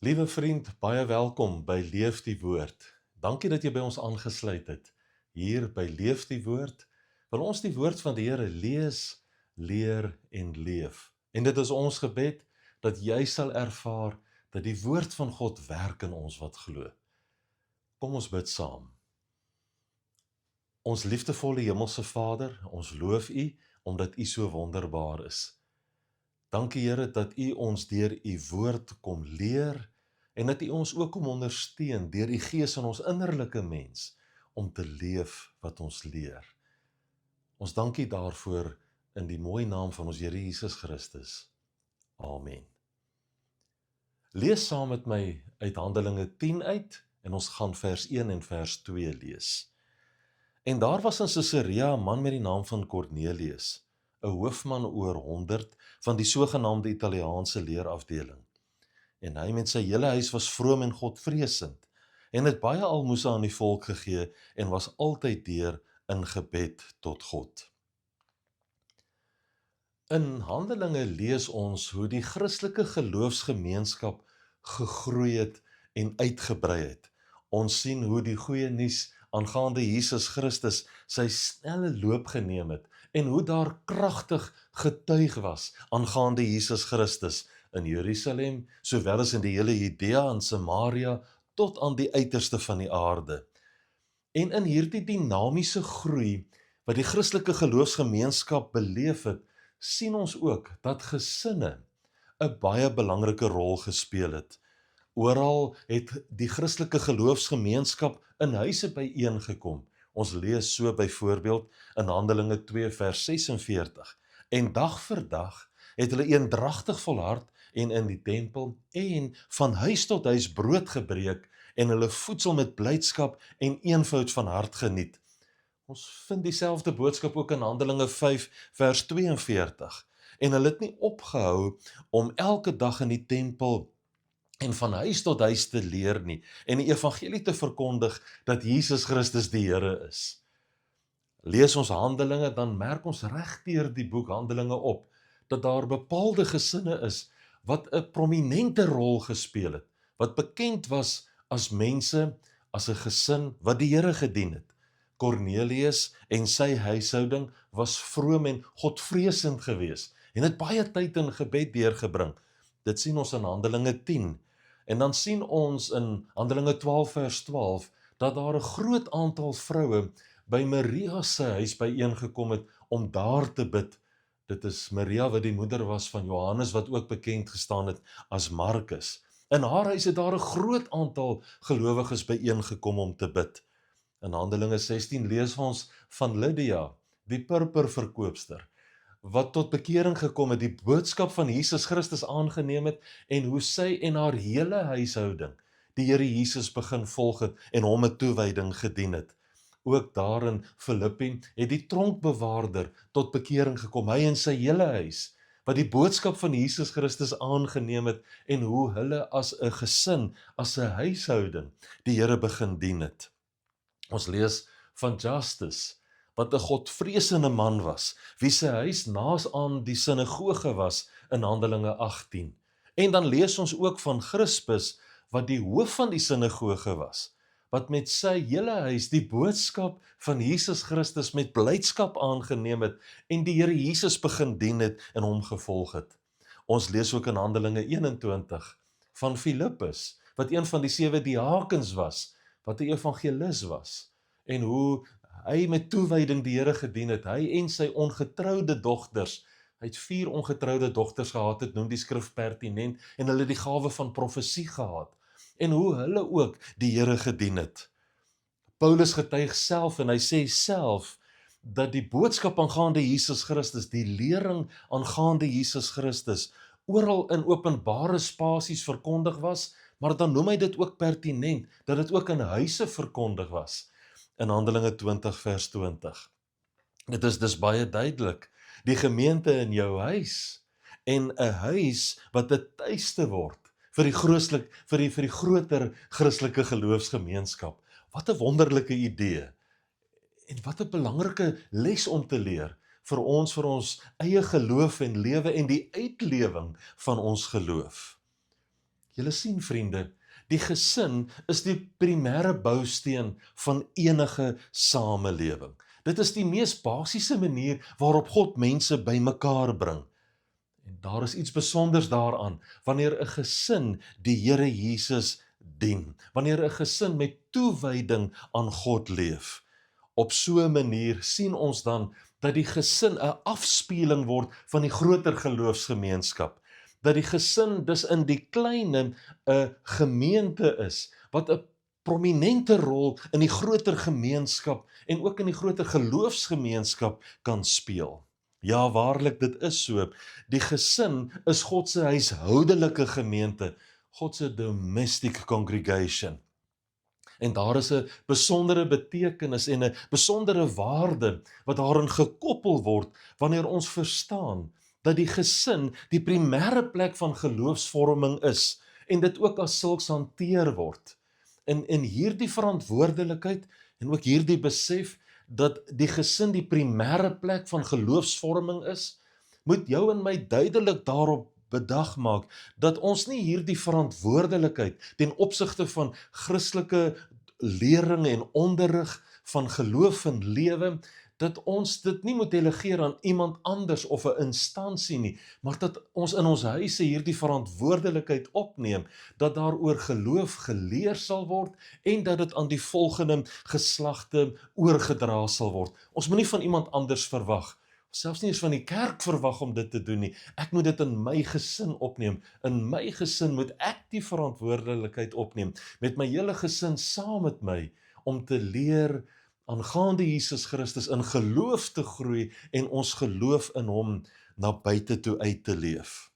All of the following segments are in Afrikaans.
Liewe vriend, baie welkom by Leef die Woord. Dankie dat jy by ons aangesluit het. Hier by Leef die Woord wil ons die woord van die Here lees, leer en leef. En dit is ons gebed dat jy sal ervaar dat die woord van God werk in ons wat glo. Kom ons bid saam. Ons liefdevolle Hemelse Vader, ons loof U omdat U so wonderbaar is. Dankie Here dat U ons deur U woord kom leer en dat U ons ook kom ondersteun deur die Gees in ons innerlike mens om te leef wat ons leer. Ons dankie daarvoor in die mooi naam van ons Here Jesus Christus. Amen. Lees saam met my uit Handelinge 10 uit en ons gaan vers 1 en vers 2 lees. En daar was in Caesarea 'n man met die naam van Kornelius, 'n hoofman oor 100 van die sogenaamde Italiaanse leerafdeling. En hy met sy hele huis was vroom en Godvreesend, en het baie almoese aan die volk gegee, en was altyd deur in gebed tot God. In Handelinge lees ons hoe die Christelike geloofsgemeenskap gegroei het en uitgebrei het. Ons sien hoe die goeie nuus aangaande Jesus Christus sy snelle loop geneem het, en hoe daar kragtig getuig was aangaande Jesus Christus in Jerusalem, sowel as in die hele Judea en Samaria, tot aan die uiterste van die aarde. En in hierdie dinamiese groei, wat die Christelike geloofsgemeenskap beleef het, sien ons ook dat gesinne 'n baie belangrike rol gespeel het. Oral het die Christelike geloofsgemeenskap in huise byeengekom. Ons lees so byvoorbeeld in Handelinge 2 vers 46. En dag vir dag het hulle eendragtig volhard en in die tempel en van huis tot huis brood gebreek en hulle voedsel met blydskap en eenvoud van hart geniet. Ons vind dieselfde boodskap ook in Handelinge 5 vers 42. En hulle het nie opgehou om elke dag in die tempel en van huis tot huis te leer nie, en die evangelie te verkondig dat Jesus Christus die Here is. Lees ons Handelinge, dan merk ons reg deur die boek Handelinge op, dat daar bepaalde gesinne is, wat 'n prominente rol gespeel het, wat bekend was as mense, as 'n gesin, wat die Here gedien het. Kornelius en sy huishouding was vroom en Godvreesend gewees, en het baie tyd in gebed deurgebring. Dit sien ons in Handelinge 10, en dan sien ons in Handelinge 12 vers 12, dat daar 'n groot aantal vroue by Maria se huis byeengekom het om daar te bid. Dit is Maria wat die moeder was van Johannes, wat ook bekend gestaan het as Markus. In haar huis het daar 'n groot aantal gelowiges byeengekom om te bid. In Handelinge 16 lees ons van Lydia, die purperverkoopster, wat tot bekering gekom het, die boodskap van Jesus Christus aangeneem het, en hoe sy en haar hele huishouding die Here Jesus begin volg het, en hom 'n toewyding gedien het. Ook daar in Filippi het die tronkbewaarder tot bekering gekom, hy en sy hele huis, wat die boodskap van Jesus Christus aangeneem het, en hoe hulle as 'n gesin, as 'n huishouding, die Here begin dien het. Ons lees van Justus, wat 'n Godvreesende man was, wie sy huis naas aan die sinagoge was in Handelinge 18. En dan lees ons ook van Crispus, wat die hoof van die sinagoge was, wat met sy hele huis die boodskap van Jesus Christus met blydskap aangeneem het, en die Here Jesus begin dien het en hom gevolg het. Ons lees ook in Handelinge 21 van Filippus, wat een van die 7 diakens was, wat 'n evangelis was, en hoe hy met toewyding die Here gedien het, hy en sy ongetroude dogters. Hy het 4 ongetroude dogters gehad, het noem die skrif pertinent, en hulle die gawe van profesie gehad, en hoe hulle ook die Here gedien het. Paulus getuig self, en hy sê self, dat die boodskap aangaande Jesus Christus, die lering aangaande Jesus Christus, oral in openbare spasies verkondig was, maar dan noem hy dit ook pertinent, dat dit ook in huise verkondig was, in Handelinge 20 vers 20. Dit is dus baie duidelik, die gemeente in jou huis, en 'n huis wat 'n tuiste word, vir die groter Christelike geloofsgemeenskap. Wat 'n wonderlike idee, en wat 'n belangrike les om te leer, vir ons eie geloof en lewe, en die uitlewing van ons geloof. Julle sien vriende, die gesin is die primêre bousteen van enige samelewing. Dit is die mees basiese manier waarop God mense bymekaar bring. En daar is iets besonders daaraan, wanneer 'n gesin die Here Jesus dien, wanneer 'n gesin met toewyding aan God leef. Op so 'n manier sien ons dan dat die gesin 'n afspieëling word van die groter geloofsgemeenskap. Dat die gesin dus in die klein 'n gemeente is, wat 'n prominente rol in die groter gemeenskap en ook in die groter geloofsgemeenskap kan speel. Ja, waarlik, dit is so. Die gesin is God se huishoudelike gemeente, God se domestic congregation. En daar is 'n besondere betekenis en 'n besondere waarde wat daarin gekoppel word wanneer ons verstaan dat die gesin die primêre plek van geloofsvorming is en dit ook as sulks hanteer word. In hierdie verantwoordelikheid en ook hierdie besef dat die gesin die primêre plek van geloofsvorming is, moet jou en my duidelik daarop bedag maak dat ons nie hierdie verantwoordelikheid ten opsigte van Christelike lering en onderrig van geloof en lewe, dat ons dit nie moet delegeer aan iemand anders of 'n instansie nie, maar dat ons in ons huise hierdie verantwoordelikheid opneem, dat daaroor geloof geleer sal word en dat dit aan die volgende geslagte oorgedra sal word. Ons moenie van iemand anders verwag, selfs nie eens van die kerk verwag om dit te doen nie. Ek moet dit in my gesin opneem. In my gesin moet ek die verantwoordelikheid opneem, met my hele gesin saam met my, om te leer aangaande Jesus Christus in geloof te groei en ons geloof in hom na buite toe uit te leef.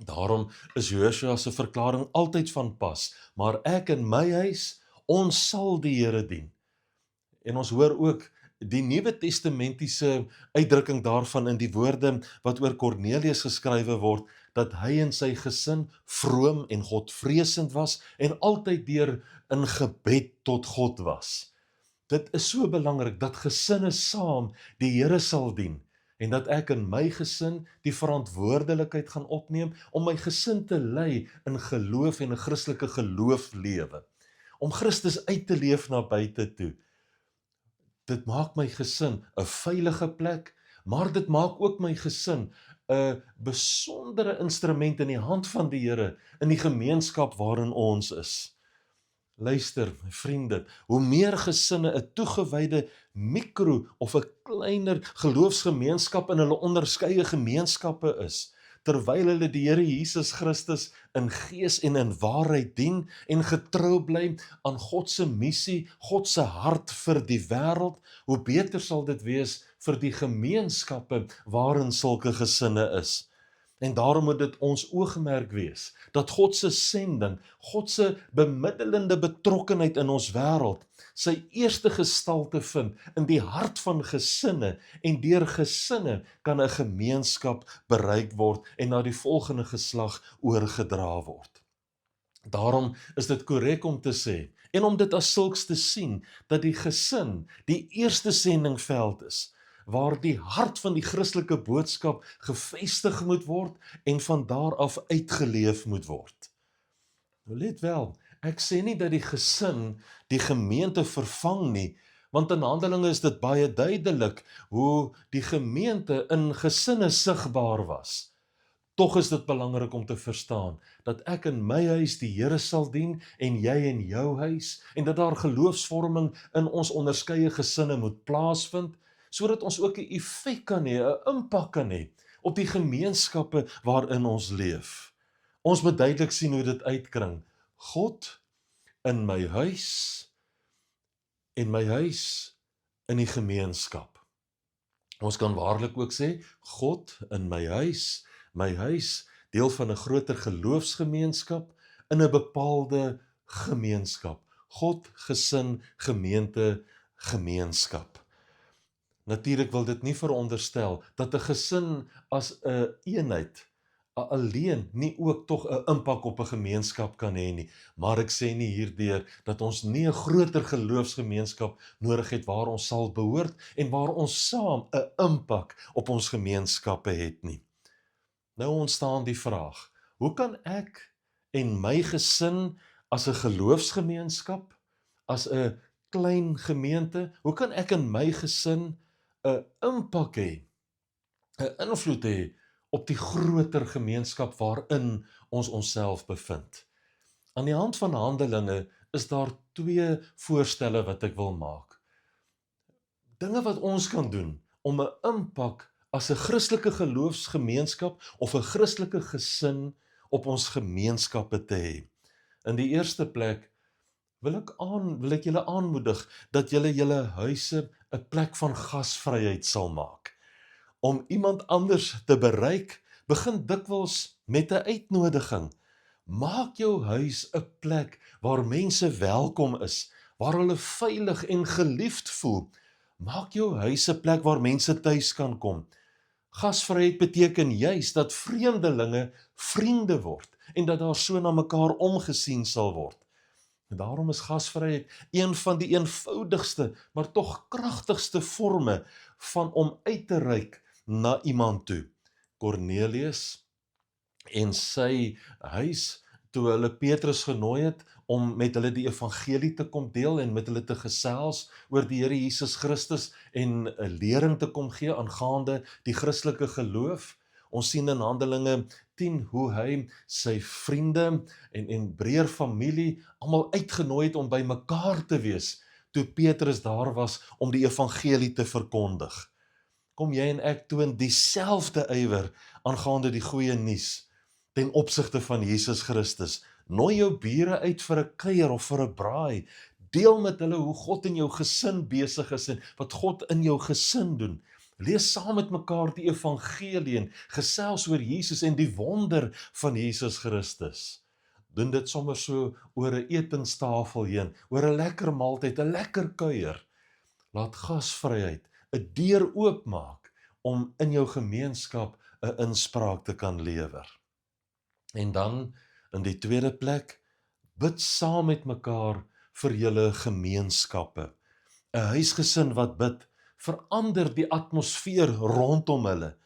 Daarom is Joshua se verklaring altyd van pas, maar ek en my huis, ons sal die Here dien. En ons hoor ook die Nuwe Testamentiese uitdrukking daarvan in die woorde wat oor Kornelius geskrywe word, dat hy en sy gesin vroom en Godvreesend was en altyd deur in gebed tot God was. Dit is so belangrik dat gesinne saam die Here sal dien en dat ek in my gesin die verantwoordelikheid gaan opneem om my gesin te lei in geloof en 'n Christelike gelooflewe. Om Christus uit te leef na buite toe. Dit maak my gesin 'n veilige plek, maar dit maak ook my gesin 'n besondere instrument in die hand van die Here in die gemeenskap waarin ons is. Luister, vriende, hoe meer gesinne 'n toegewyde mikro of 'n kleiner geloofsgemeenskap in hulle onderskeie gemeenskappe is, terwyl hulle die Here Jesus Christus in gees en in waarheid dien en getrou bly aan God se missie, God se hart vir die wêreld, hoe beter sal dit wees vir die gemeenskappe waarin sulke gesinne is. En daarom moet dit ons oogmerk wees, dat God se sending, God se bemiddelende betrokkenheid in ons wêreld, sy eerste gestalte vind in die hart van gesinne, en deur gesinne kan 'n gemeenskap bereik word en na die volgende geslag oorgedra word. Daarom is dit korrek om te sê, en om dit as sulks te sien, dat die gesin die eerste sendingveld is, waar die hart van die Christelike boodskap gevestig moet word en van daar af uitgeleef moet word. Nou let wel, ek sê nie dat die gesin die gemeente vervang nie, want in Handelinge is dit baie duidelik hoe die gemeente in gesinne sigbaar was. Tog is dit belangrik om te verstaan dat ek in my huis die Here sal dien en jy in jou huis, en dat daar geloofsvorming in ons onderskeie gesinne moet plaasvind, sodat ons ook 'n effek kan hê, 'n impak kan hê op die gemeenskappe waarin ons leef. Ons moet duidelik sien hoe dit uitkring. God in my huis en my huis in die gemeenskap. Ons kan waarlik ook sê, God in my huis deel van 'n groter geloofsgemeenskap in 'n bepaalde gemeenskap. God, gesin, gemeente, gemeenskap. Natuurlik wil dit nie veronderstel dat 'n gesin as 'n eenheid alleen nie ook tog 'n impak op 'n gemeenskap kan hê nie. Maar ek sê nie hierdeur dat ons nie 'n groter geloofsgemeenskap nodig het waar ons sal behoort en waar ons saam 'n impak op ons gemeenskappe het nie. Nou ontstaan die vraag, hoe kan ek en my gesin as 'n geloofsgemeenskap, as 'n klein gemeente, hoe kan ek in my gesin 'n impak hê, 'n invloed hê op die groter gemeenskap waarin ons onsself bevind? Aan die hand van Handelinge is daar 2 voorstelle wat ek wil maak. Dinge wat ons kan doen om 'n impak as 'n Christelike geloofsgemeenskap of 'n Christelike gesin op ons gemeenskappe te hê. In die eerste plek wil ek julle aanmoedig dat julle huise 'n plek van gasvryheid sal maak. Om iemand anders te bereik, begin dikwels met 'n uitnodiging. Maak jou huis 'n plek waar mense welkom is, waar hulle veilig en geliefd voel. Maak jou huis 'n plek waar mense tuis kan kom. Gasvryheid beteken juis dat vreemdelinge vriende word en dat daar so na mekaar omgesien sal word. En daarom is gasvryheid een van die eenvoudigste, maar tog kragtigste forme van om uit te reik na iemand toe. Cornelius en sy huis, toe hulle Petrus genooi het om met hulle die evangelie te kom deel en met hulle te gesels oor die Here Jesus Christus en 'n lering te kom gee aangaande die Christelike geloof. Ons sien in Handelinge 10 hoe hy sy vriende en breër familie almal uitgenooi het om by mekaar te wees toe Petrus daar was om die evangelie te verkondig. Kom jy en ek toon dieselfde ywer aangaande die goeie nuus ten opsigte van Jesus Christus. Nooi jou bure uit vir 'n kuier of vir 'n braai. Deel met hulle hoe God in jou gesin besig is en wat God in jou gesin doen. Lees saam met mekaar die evangelie en gesels oor Jesus en die wonder van Jesus Christus. Doen dit sommer so oor 'n etenstafel heen, oor 'n lekker maaltyd, 'n lekker kuier. Laat gasvryheid 'n deur oopmaak om in jou gemeenskap 'n inspraak te kan lewer. En dan, in die tweede plek, bid saam met mekaar vir julle gemeenskappe. 'n Huisgesin wat bid, verander die atmosfeer rondom hulle.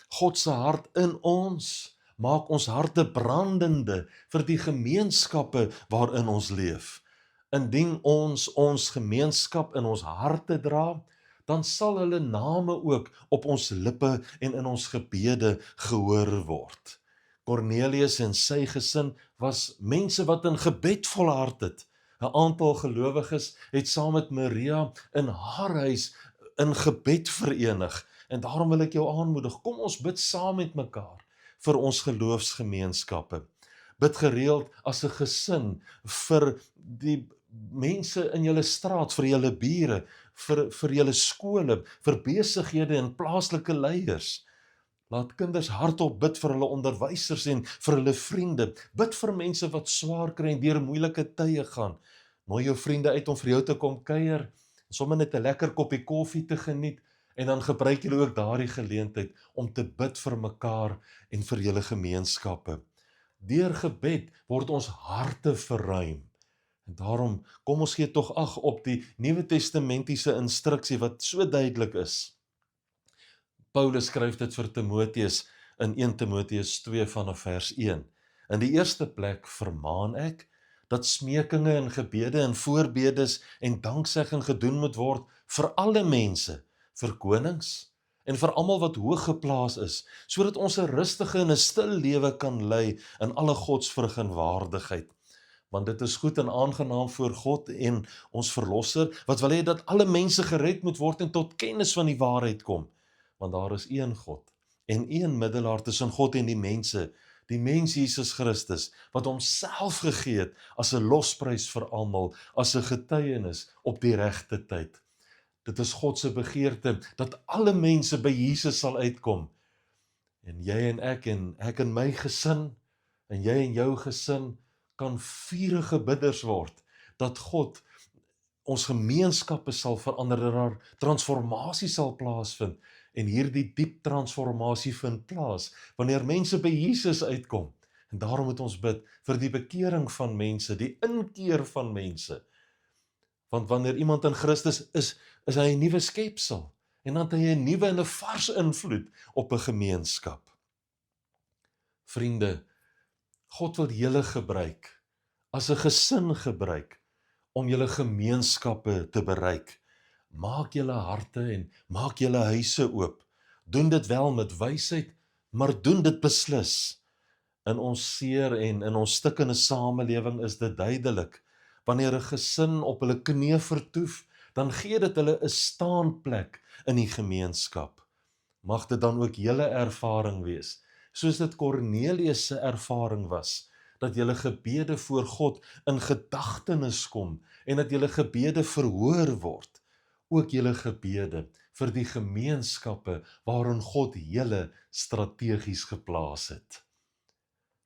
God se hart in ons maak ons harte brandende vir die gemeenskappe waarin ons leef. Indien ons gemeenskap in ons harte dra, dan sal hulle name ook op ons lippe en in ons gebede gehoor word. Cornelius en sy gesin was mense wat in gebed volhard het. 'n Aantal gelowiges het saam met Maria in haar huis in gebed verenig. En daarom wil ek jou aanmoedig, kom ons bid saam met mekaar vir ons geloofsgemeenskappe. Bid gereeld as 'n gesin vir die mense in julle straat, vir julle bure, vir julle skole, vir besighede en plaaslike leiers. Laat kinders hardop bid vir hulle onderwysers en vir hulle vriende. Bid vir mense wat swaar kry en deur moeilike tye gaan. Nooi jou vriende uit om vir jou te kom kuier, sommer net 'n lekker koppie koffie te geniet, en dan gebruik julle ook daardie geleentheid om te bid vir mekaar en vir julle gemeenskappe. Deur gebed word ons harte verruim. En daarom kom ons gee tog ag op die Nuwe Testamentiese instruksie wat so duidelik is. Paulus skryf dit vir Timoteus in 1 Timoteus 2 vanaf vers 1. In die eerste plek vermaan ek dat smekinge en gebede en voorbedes en danksegging gedoen moet word vir alle mense, vir konings en vir almal wat hoog geplaas is, sodat ons 'n rustige en 'n stil lewe kan lei in alle godsvrug en waardigheid. Want dit is goed en aangenaam voor God en ons verlosser, wat wil hê dat alle mense gered moet word en tot kennis van die waarheid kom. Want daar is een God en een middelaar tussen God en die mens Jesus Christus, wat homself gegee het as 'n losprys vir almal, as 'n getuienis op die regte tyd. Dit is God se begeerte dat alle mense by Jesus sal uitkom. En jy en ek in my gesin, en jy en jou gesin, kan vurige bidders word, dat God ons gemeenskappe sal verander, dat daar transformasie sal plaasvind, en hierdie diep transformasie vind plaas, wanneer mense by Jesus uitkom. En daarom moet ons bid vir die bekering van mense, die inkeer van mense. Want wanneer iemand in Christus is hy 'n nuwe skepsel, en dan het hy 'n nuwe en 'n vars invloed op 'n gemeenskap. Vriende, God wil julle gebruik, as 'n gesin gebruik, om julle gemeenskappe te bereik. Maak julle harte en maak julle huise oop. Doen dit wel met wysheid, maar doen dit beslis. In ons seer en in ons stikkende samelewing is dit duidelik. Wanneer 'n gesin op hulle knieë vertoef, dan gee dit hulle 'n staanplek in die gemeenskap. Mag dit dan ook julle ervaring wees, soos dit Kornelius se ervaring was, dat julle gebede voor God in gedagtenis kom en dat julle gebede verhoor word, ook julle gebede vir die gemeenskappe waarin God julle strategies geplaas het.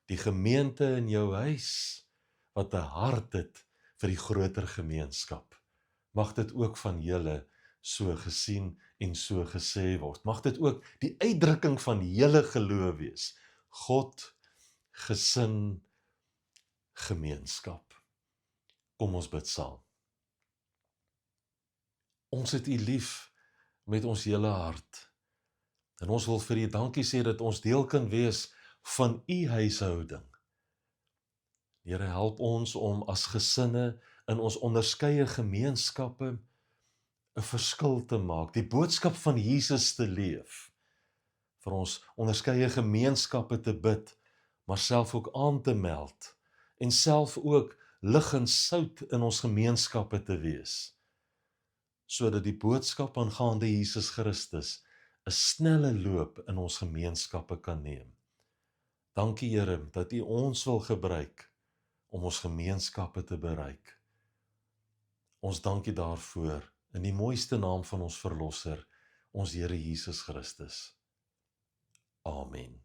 Die gemeente in jou huis, wat 'n hart het vir die groter gemeenskap. Mag dit ook van julle so gesien en so gesê word. Mag dit ook die uitdrukking van julle geloof wees. God, gesin, gemeenskap. Kom ons bid saam. Ons het U lief met ons hele hart. En ons wil vir U dankie sê dat ons deel kan wees van U huishouding. Here, help ons om as gesinne in ons onderskeie gemeenskappe 'n verskil te maak, die boodskap van Jesus te leef, vir ons onderskeie gemeenskappe te bid, maar self ook aan te meld, en self ook lig en sout in ons gemeenskappe te wees, sodat die boodskap aangaande Jesus Christus 'n snelle loop in ons gemeenskappe kan neem. Dankie Here, dat U ons wil gebruik om ons gemeenskappe te bereik. Ons dankie daarvoor, in die mooiste naam van ons Verlosser, ons Here Jesus Christus. Amen.